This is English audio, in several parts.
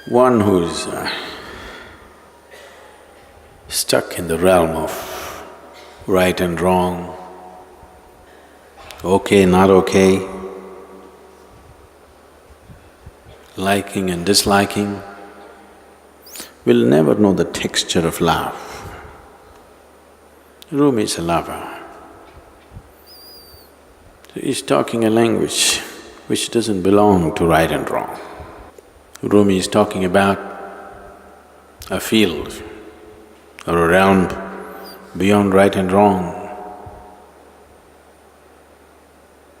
One who's stuck in the realm of right and wrong, okay, not okay, liking and disliking, will never know the texture of love. Rumi is a lover. So he's talking a language which doesn't belong to right and wrong. Rumi is talking about a field or a realm beyond right and wrong,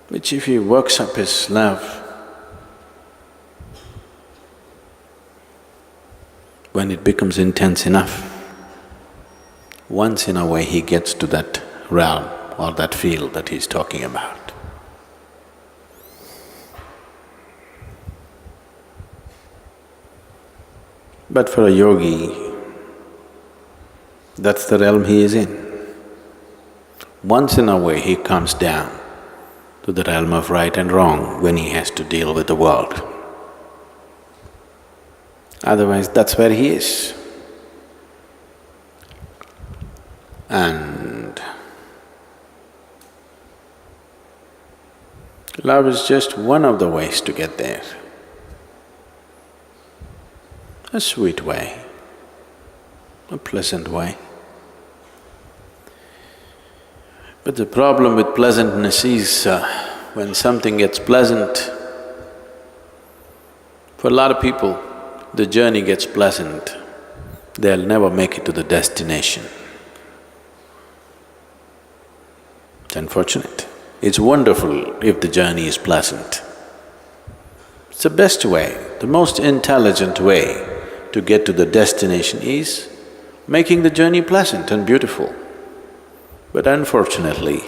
which if he works up his love, when it becomes intense enough, once in a way he gets to that realm or that field that he's talking about. But for a yogi, that's the realm he is in. Once in a way he comes down to the realm of right and wrong when he has to deal with the world. Otherwise, that's where he is. And love is just one of the ways to get there. A sweet way, a pleasant way. But the problem with pleasantness is when something gets pleasant, for a lot of people, the journey gets pleasant, they'll never make it to the destination. It's unfortunate. It's wonderful if the journey is pleasant. It's the best way, the most intelligent way to get to the destination is making the journey pleasant and beautiful. But unfortunately,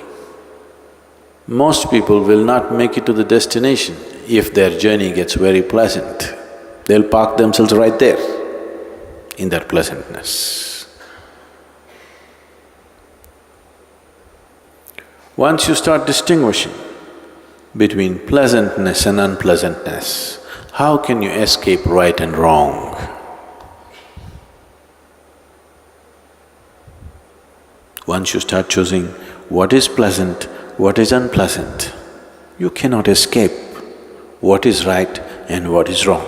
most people will not make it to the destination if their journey gets very pleasant. They'll park themselves right there in their pleasantness. Once you start distinguishing between pleasantness and unpleasantness, how can you escape right and wrong? Once you start choosing what is pleasant, what is unpleasant, you cannot escape what is right and what is wrong.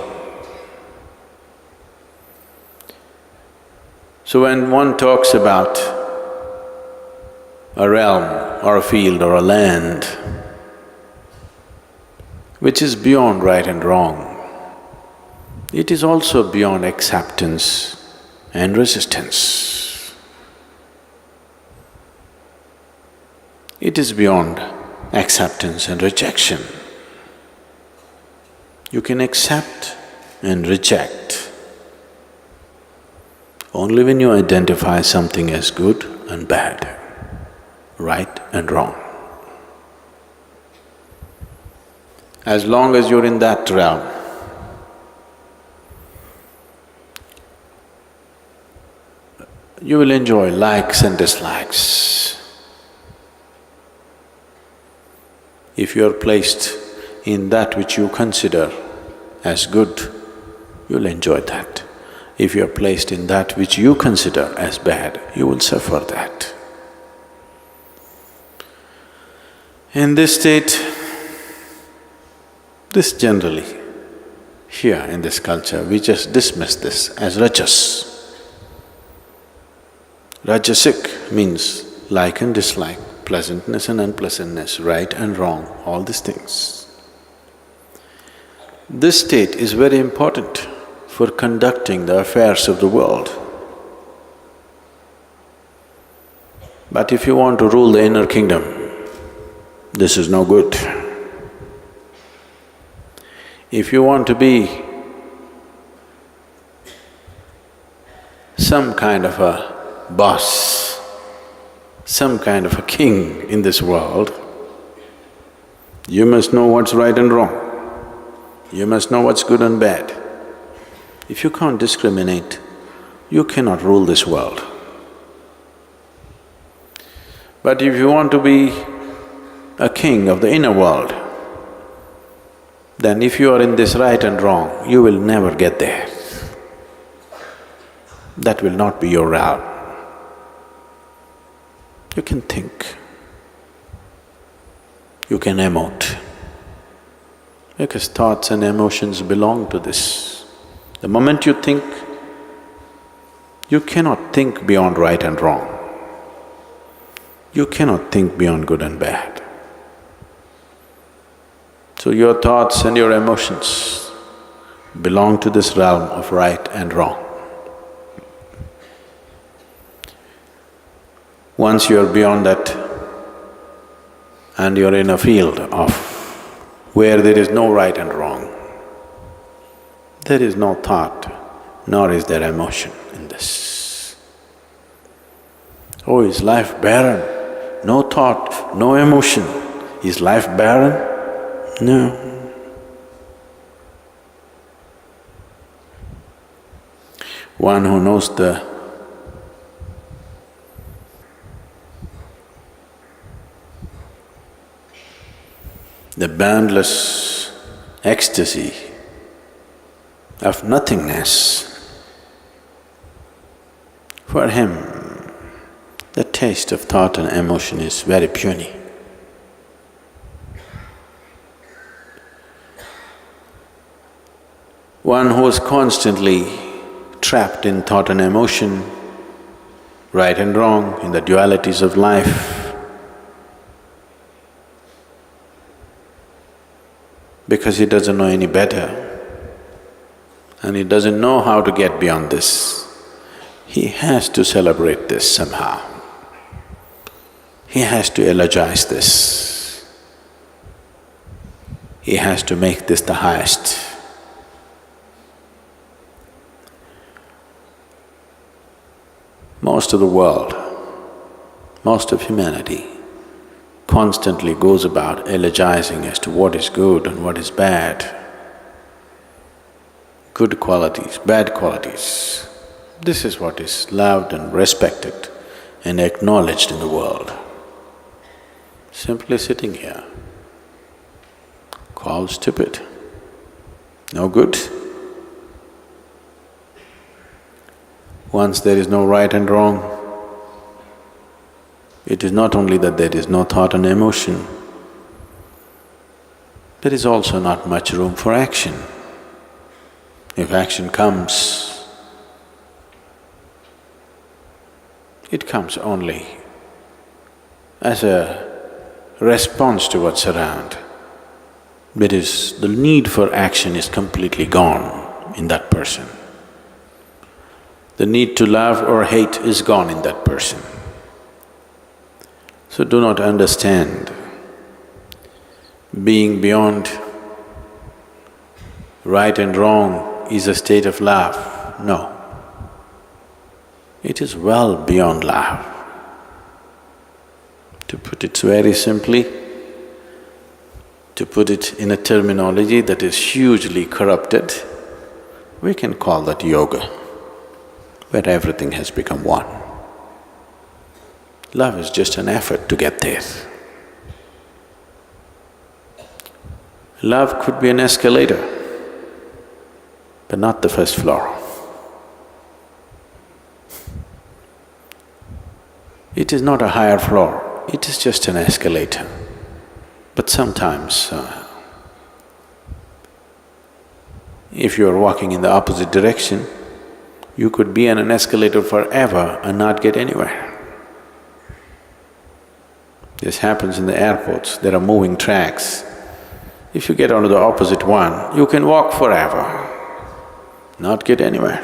So when one talks about a realm or a field or a land which is beyond right and wrong, it is also beyond acceptance and resistance. It is beyond acceptance and rejection. You can accept and reject only when you identify something as good and bad, right and wrong. As long as you're in that realm, you will enjoy likes and dislikes. If you are placed in that which you consider as good, you'll enjoy that. If you are placed in that which you consider as bad, you will suffer that. In this state, this generally, here in this culture, we just dismiss this as rajas. Rajasic means like and dislike, pleasantness and unpleasantness, right and wrong, all these things. This state is very important for conducting the affairs of the world. But if you want to rule the inner kingdom, this is no good. If you want to be some kind of a boss, some kind of a king in this world, you must know what's right and wrong. You must know what's good and bad. If you can't discriminate, you cannot rule this world. But if you want to be a king of the inner world, then if you are in this right and wrong, you will never get there. That will not be your realm. You can think, you can emote, because thoughts and emotions belong to this. The moment you think, you cannot think beyond right and wrong. You cannot think beyond good and bad. So your thoughts and your emotions belong to this realm of right and wrong. Once you are beyond that and you're in a field of where there is no right and wrong, there is no thought, nor is there emotion in this. Oh, is life barren? No thought, no emotion. Is life barren? No. One who knows the boundless ecstasy of nothingness, for him the taste of thought and emotion is very puny. One who is constantly trapped in thought and emotion, right and wrong, in the dualities of life, because he doesn't know any better and he doesn't know how to get beyond this, he has to celebrate this somehow. He has to eulogize this. He has to make this the highest. Most of the world, most of humanity constantly goes about eulogizing as to what is good and what is bad, good qualities, bad qualities. This is what is loved and respected and acknowledged in the world. Simply sitting here, called stupid, no good. Once there is no right and wrong, it is not only that there is no thought and emotion, there is also not much room for action. If action comes, it comes only as a response to what's around. That is, the need for action is completely gone in that person. The need to love or hate is gone in that person. So do not understand being beyond right and wrong is a state of love. No. It is well beyond love. To put it very simply, to put it in a terminology that is hugely corrupted, we can call that yoga, where everything has become one. Love is just an effort to get there. Love could be an escalator, but not the first floor. It is not a higher floor, it is just an escalator. But sometimes, if you are walking in the opposite direction, you could be on an escalator forever and not get anywhere. This happens in the airports, there are moving tracks. If you get onto the opposite one, you can walk forever, not get anywhere.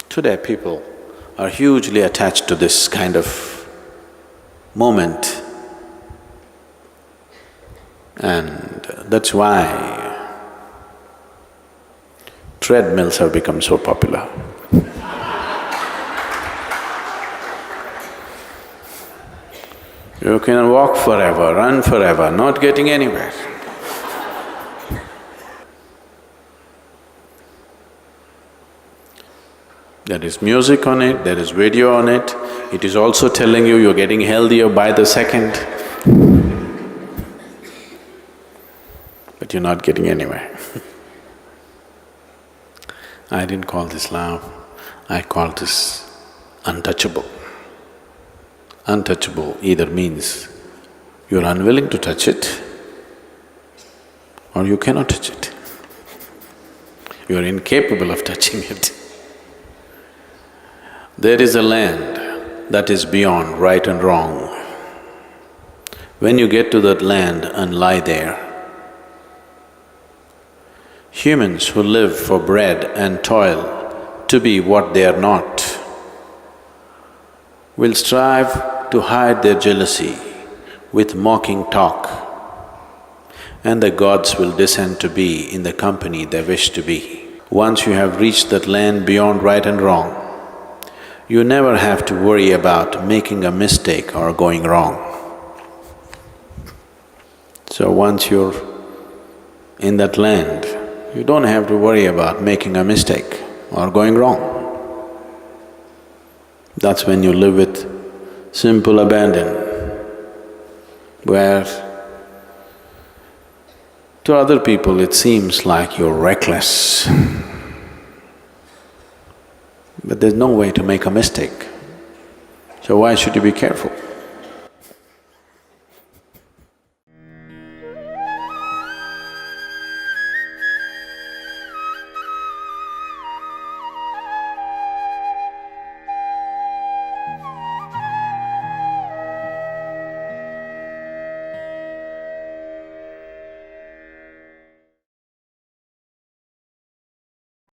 Today people are hugely attached to this kind of moment, and that's why treadmills have become so popular. You can walk forever, run forever, not getting anywhere. There is music on it, there is video on it, it is also telling you you're getting healthier by the second, but you're not getting anywhere. I didn't call this love, I call this untouchable. Untouchable either means you're unwilling to touch it or you cannot touch it. You're incapable of touching it. There is a land that is beyond right and wrong. When you get to that land and lie there, humans who live for bread and toil to be what they are not will strive to hide their jealousy with mocking talk, and the gods will descend to be in the company they wish to be. Once you have reached that land beyond right and wrong, you never have to worry about making a mistake or going wrong. So once you're in that land, you don't have to worry about making a mistake or going wrong. That's when you live with simple abandon, where to other people it seems like you're reckless. But there's no way to make a mistake, so why should you be careful?